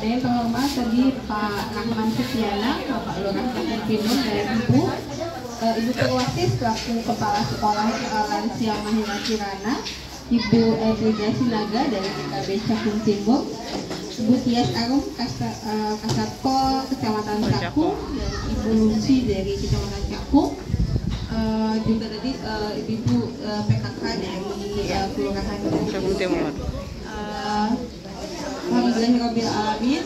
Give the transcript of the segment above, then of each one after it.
ada yang terhormat tadi Pak Rahman Setiana, Bapak Lurah Kampung dari Ibu Purwati selaku Kepala Sekolah Lansia Mahira Kirana, Ibu Elvida Sinaga dari TKB Cakung Timur, Ibu Tias Arum Kasatpol Kecamatan Cakung, dan Ibu Lucy dari Kecamatan Cakung, juga tadi Ibu PKK dari Kelurahan Cakung Timur. Alhamdulillahirabbil alamin.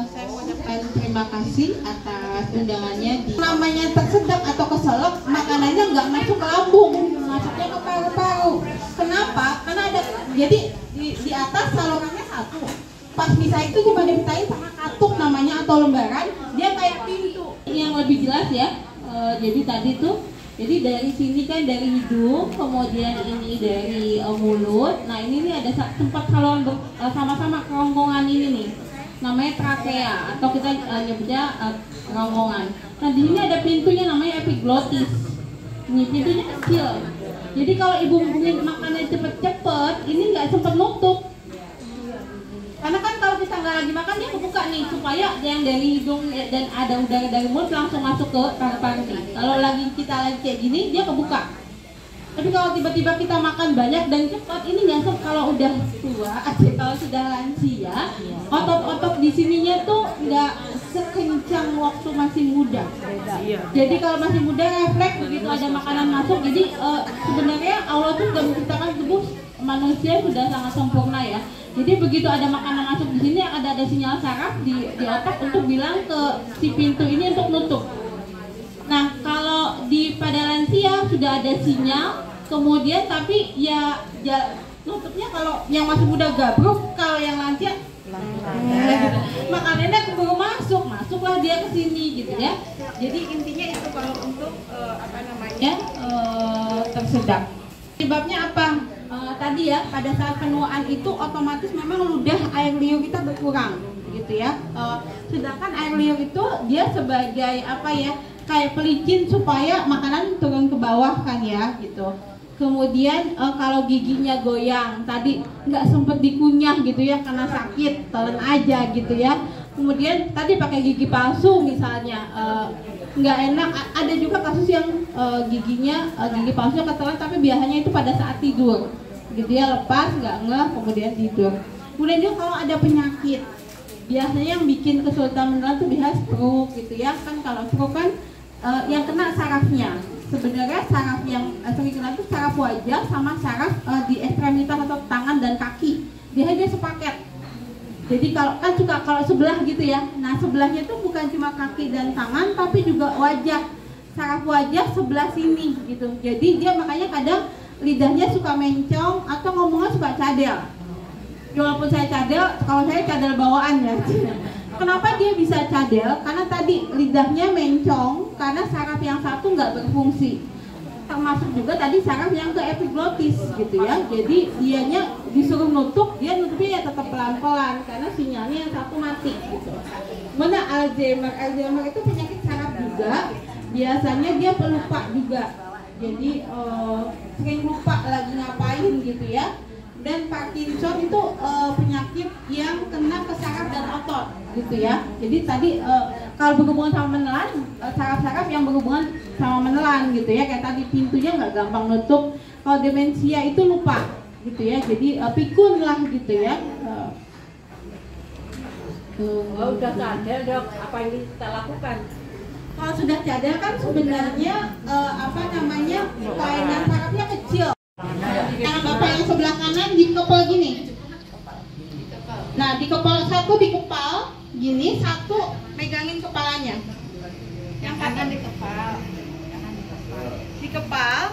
Saya mengucapkan terima kasih atas undangannya. Namanya tersedak atau keselak, makanannya nggak masuk ke lambung, masuknya ke paru-paru. Kenapa? Karena ada, jadi di atas salurannya satu. Pas bisa itu cuma dipitain sama katup namanya atau lembaran, dia kayak pintu. Yang lebih jelas ya. Jadi tadi tuh, jadi dari sini kan dari hidung, kemudian ini dari mulut. Nah ini nih ada tempat saluran sama-sama kerongkongan ini nih, namanya trakea atau kita nyebutnya kerongkongan. Nah di sini ada pintunya namanya epiglottis. Ini pintunya kecil. Jadi kalau ibu ingin makannya cepet-cepet, ini nggak sempat nutup. Karena kan kalau kita nggak lagi makan dia kebuka nih supaya yang dari hidung dan ada udara dari mulut langsung masuk ke paru-paru nih. Kalau kita lagi kayak gini dia kebuka. Tapi kalau tiba-tiba kita makan banyak dan cepat ini nggak sempat. Kalau udah tua, kalau sudah lansia, otot-otot di sininya tuh nggak sekencang waktu masih muda. Jadi kalau masih muda refleks begitu ada makanan masuk. Jadi sebenarnya Allah tuh sudah menciptakan tubuh manusia sudah sangat sempurna ya. Jadi begitu ada makanan masuk di sini ada sinyal saraf di otak untuk bilang ke si pintu ini untuk nutup. Nah kalau pada lansia sudah ada sinyal, kemudian tapi ya nutupnya kalau yang masih muda gabruk, kalau yang lansia makanannya keburu masuklah dia ke sini gitu ya. Jadi intinya itu kalau untuk tersedak. Sebabnya apa? Tadi ya pada saat penuaan itu otomatis memang ludah air liur kita berkurang gitu ya. Sedangkan air liur itu dia sebagai kayak pelicin supaya makanan turun ke bawah kan ya gitu. Kemudian kalau giginya goyang tadi nggak sempet dikunyah gitu ya karena sakit, telan aja gitu ya. Kemudian tadi pakai gigi palsu misalnya nggak enak. Ada juga kasus yang gigi palsunya ketelan tapi biasanya itu pada saat tidur gitu ya, lepas nggak ngeh kemudian tidur. Kemudian juga kalau ada penyakit biasanya yang bikin kesulitan menelan tuh biasa stroke gitu ya kan. Kalau stroke kan yang kena sarafnya. Sebenarnya saraf yang sering kena itu saraf wajah sama saraf di ekstremitas atau tangan dan kaki. Dia sepaket. Jadi kalau sebelah gitu ya. Nah sebelahnya itu bukan cuma kaki dan tangan tapi juga wajah. Saraf wajah sebelah sini gitu. Jadi dia makanya kadang lidahnya suka mencong atau ngomongnya suka cadel. Walaupun saya cadel, kalau saya cadel bawaan ya. Kenapa dia bisa cadel? Karena tadi lidahnya mencong karena saraf yang satu nggak berfungsi. Termasuk juga tadi saraf yang ke epiglottis gitu ya. Jadi dianya disuruh nutup, dia nutupnya ya tetap pelan-pelan karena sinyalnya yang satu mati gitu. Mana Alzheimer itu penyakit saraf juga. Biasanya dia pelupa juga. Jadi sering lupa lagi ngapain gitu ya. Dan Parkinson itu penyakit yang kena ke saraf dan otot gitu ya. Jadi tadi kalau berhubungan sama menelan, saraf-saraf yang berhubungan sama menelan gitu ya. Kayak tadi pintunya nggak gampang nutup. Kalau demensia itu lupa gitu ya. Jadi pikun lah gitu ya. Udah cadel dok, apa yang kita lakukan? Kalau sudah cadel kan sebenarnya kelainan sarafnya kecil. Yang bapak yang sebelah kanan dikepal gini. Nah satu dikepal gini, satu megangin kepalanya. Yang kanan dikepal,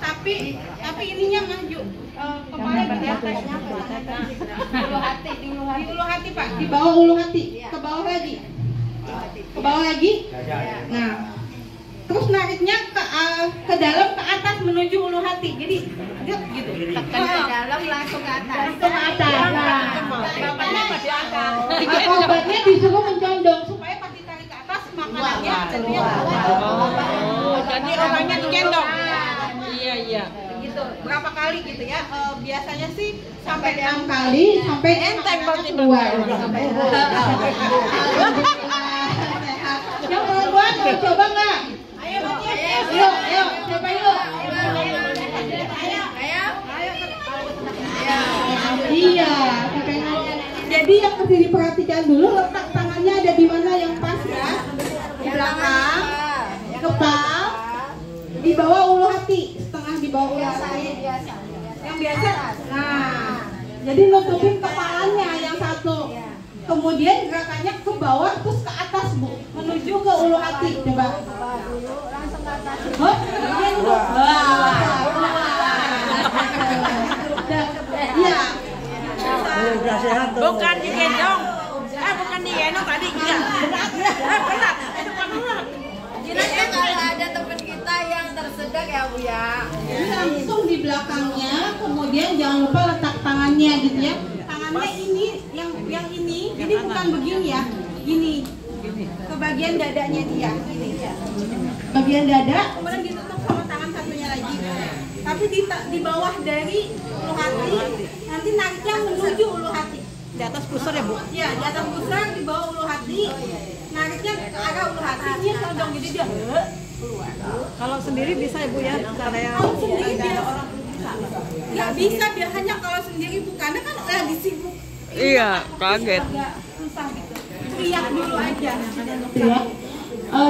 tapi ininya maju. Kepalanya gede. Di ulu hati pak, di bawah ulu hati, ke bawah lagi. Nah, terus nariknya ke dalam ke atas menuju ulu hati. Jadi gitu. Tekan ke dalam langsung ke atas. Obatnya disuruh mencondong supaya pas ditarik ke atas makanannya keluar. Jadi orangnya dicendong. Iya. Begitu gitu. Berapa kali gitu ya? Biasanya sih sampai 6 kali sampai enteng keluar. Yang perempuan mau coba nggak? Ayo, coba yuk. Iya, jadi yang mesti diperhatikan dulu letak tangannya ada di mana yang pas ya. Di belakang, kepal, di bawah ulu hati, setengah di bawah ulu hati. Yang biasa. Nah, jadi nutupin kepalanya yang satu. Kemudian gerakannya ke bawah terus ke atas Bu, menuju ke ulu hati. Coba. Langsung ke atas. Iya. Bukan digendong. Bukan digendong tadi. Iya. Berat. Itu kan berat. Jadi kalau ada teman kita yang tersedak ya Bu ya. Jadi langsung di belakangnya, kemudian jangan lupa letak tangannya gitu ya. Tangannya ini, yang ini, jadi bukan begini ya, gini. Ke bagian dadanya dia, gini. Bagian dada, kemudian ditutup sama tangan satunya lagi. Tapi di bawah dari ulu hati, nanti nariknya menuju ulu hati. Di atas pusar ya Bu? Iya, di atas pusar, di bawah ulu hati, nariknya ke arah ulu hati. Ini condong, jadi dia keluar. Kalau sendiri bisa ya Bu ya? Cara yang Kalau sendiri dia nggak bisa, dia hanya kalau sendiri Bu, karena kan lagi sibuk. Iya, kaget. Agak susah gitu. Teriak dulu aja. Ya.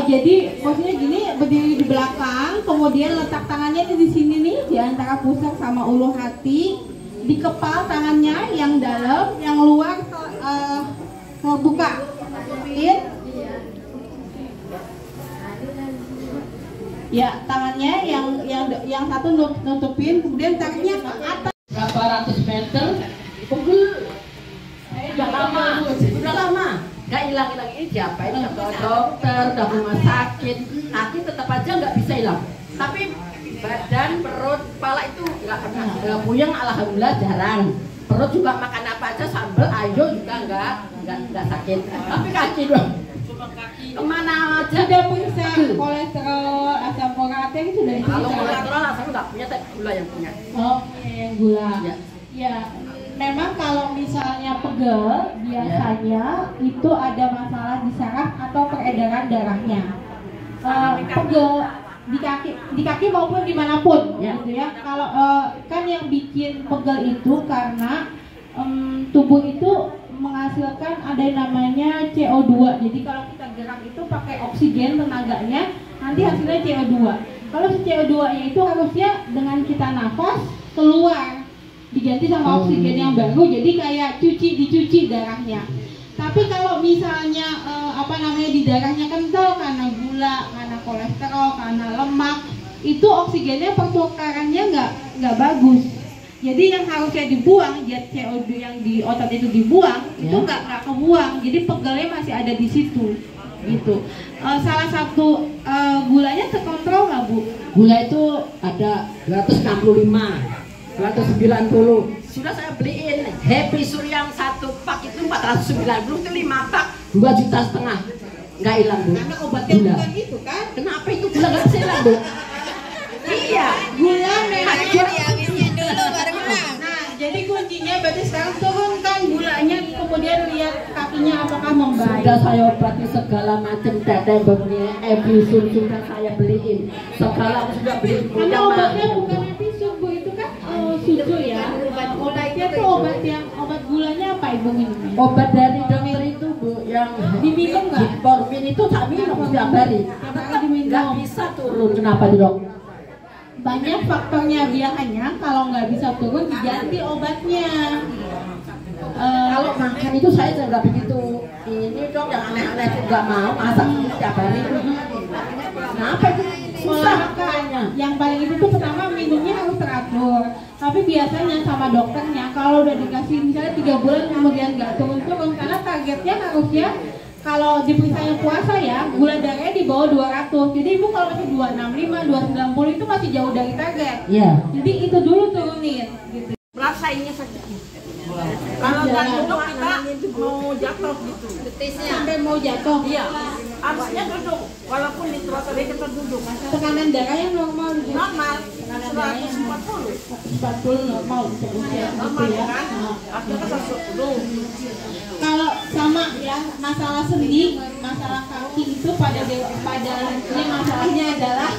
Jadi posisinya gini, berdiri di belakang, kemudian letak tangannya di sini nih, di antara pusar sama ulu hati, di kepal tangannya yang dalam, yang luar buka. Ya, tangannya yang satu nutupin, kemudian tariknya ke atas. Berapa ratus meter, pegel. Udah lama. Gak hilang-hilang ini diapain ke dokter, ke rumah sakit, kaki tetap aja nggak bisa hilang. Tapi badan, perut, kepala itu nggak pernah. Puyeng alhamdulillah jarang. Perut juga makan apa aja sambal, ayo juga nggak sakit. Tapi kaki dong. Kemana aja. Sudah periksa kolesterol, asam folat yang sudah diperiksa. Kalau kolesterol asam nggak punya, tapi gula yang punya. Oke, gula. Ya. Memang kalau misalnya pegel, biasanya itu ada masalah di saraf atau peredaran darahnya. Pegel di kaki maupun dimanapun, gitu ya. Kalau kan yang bikin pegel itu karena tubuh itu menghasilkan ada yang namanya CO2. Jadi kalau kita gerak itu pakai oksigen tenaganya, nanti hasilnya CO2. Kalau si CO2-nya itu harusnya dengan kita nafas keluar, diganti sama oksigen yang baru, jadi kayak dicuci darahnya. Tapi kalau misalnya di darahnya kental karena gula, karena kolesterol, karena lemak, itu oksigennya pertukarannya nggak bagus. Jadi yang harusnya dibuang, zat CO2 yang di otot itu dibuang, itu nggak kebuang. Jadi pegelnya masih ada di situ, gitu. Salah satu gulanya terkontrol nggak Bu? Gula itu ada 265. 290 sudah saya beliin Happy Suryang 1 pak itu 490 itu 5 pak 2,5 juta nggak hilang Bu. Karena obatnya gula. bukan itu kan? Kenapa itu gula nggak bisa hilang Bu? Iya, Gula memang Dihabisin dulu baru menang. Nah, jadi kuncinya berarti sekarang turunkan gulanya, kemudian lihat kakinya apakah membaik. sudah saya obati segala macam tetembengnya, episun sudah saya beliin, segala sudah beliin. Karena obatnya bukan episode Bu, itu kan susu ya. Obatnya tuh obat gulanya apa Ibu minum? Obat dari dokter itu Bu, yang Diminum nggak? Metformin itu tak minum setiap hari, Tetap diminum. nggak bisa turun. Kenapa di dok? Banyak faktornya, biasanya kalau nggak bisa turun diganti obatnya. Kalau makan itu saya nggak begitu. Ini dong yang aneh-aneh itu nggak mau masak setiap hari. Kenapa itu? Susah makanya. Yang paling itu tuh pertama minumnya harus teratur. Tapi biasanya sama dokternya kalau udah dikasih misalnya 3 bulan kemudian nggak turun-turun, karena targetnya harusnya kalau diperiksanya puasa ya, gula darahnya di bawah 200. Jadi Ibu kalau masih 265, 290 itu masih jauh dari target. Iya. Jadi itu dulu turunin gitu. rasainnya sakitnya. Kalau nggak duduk kita mau jatuh gitu. Betisnya. Sampai mau jatuh. Iya. harusnya duduk, walaupun di trotoar kita duduk. Tekanan darahnya normal gitu. Normal, Tekanan darahnya 140. 40 normal untuk usia gitu Normal ya. kan? Artinya kan 110. Kalau sama ya masalah sendi, masalah kaki itu pada ini masalahnya adalah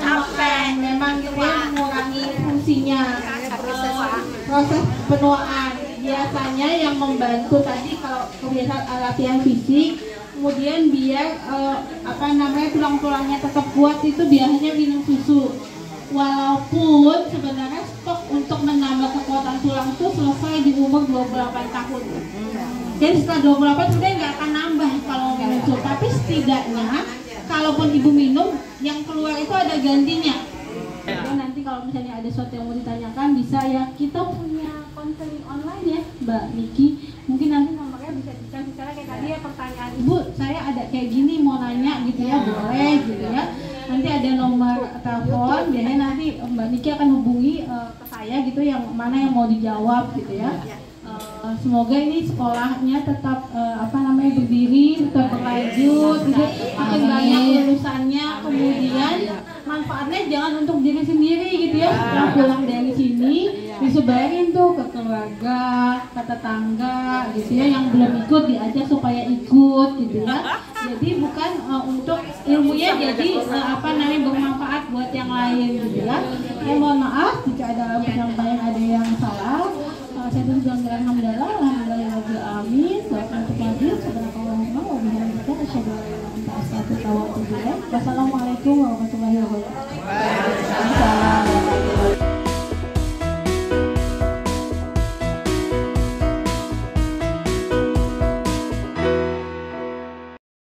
apa? Memang gitu ya mengurangi fungsinya proses penuaan. Biasanya yang membantu tadi kalau kebiasaan latihan fisik, kemudian biar tulang-tulangnya tetap kuat itu biasanya minum susu. Walaupun sebenarnya stok untuk menambah kekuatan tulang itu selesai di umur 28 tahun. Jadi setelah 28 sudah nggak akan nambah kalau minum susu. Tapi setidaknya kalaupun ibu minum, yang keluar itu ada gantinya. Jadi nanti kalau misalnya ada sesuatu yang mau ditanyakan bisa ya, kita punya konseling online ya Mbak Niki. Mungkin nanti nomornya bisa dicari kayak tadi ya, pertanyaan ibu saya ada kayak gini mau nanya gitu ya, boleh gitu ya. Nanti ada nomor telepon, biasanya nanti Mbak Niki akan hubungi ke saya gitu yang mana yang mau dijawab gitu ya. Semoga ini sekolahnya tetap berdiri, tetap berlanjut, gitu. Makin banyak lulusannya, kemudian manfaatnya jangan untuk diri sendiri gitu ya. Setelah pulang dari sini disebarin tuh ke keluarga, ke tetangga gitu ya, yang belum ikut diajak supaya ikut gitu ya. Jadi bukan untuk ilmunya jadi bermanfaat buat yang lain gitu ya. Mohon maaf jika ada penyampaian ada yang salah. Saya tuh bilang alhamdulillah, amin. Untuk lagi Wassalamualaikum warahmatullahi wabarakatuh.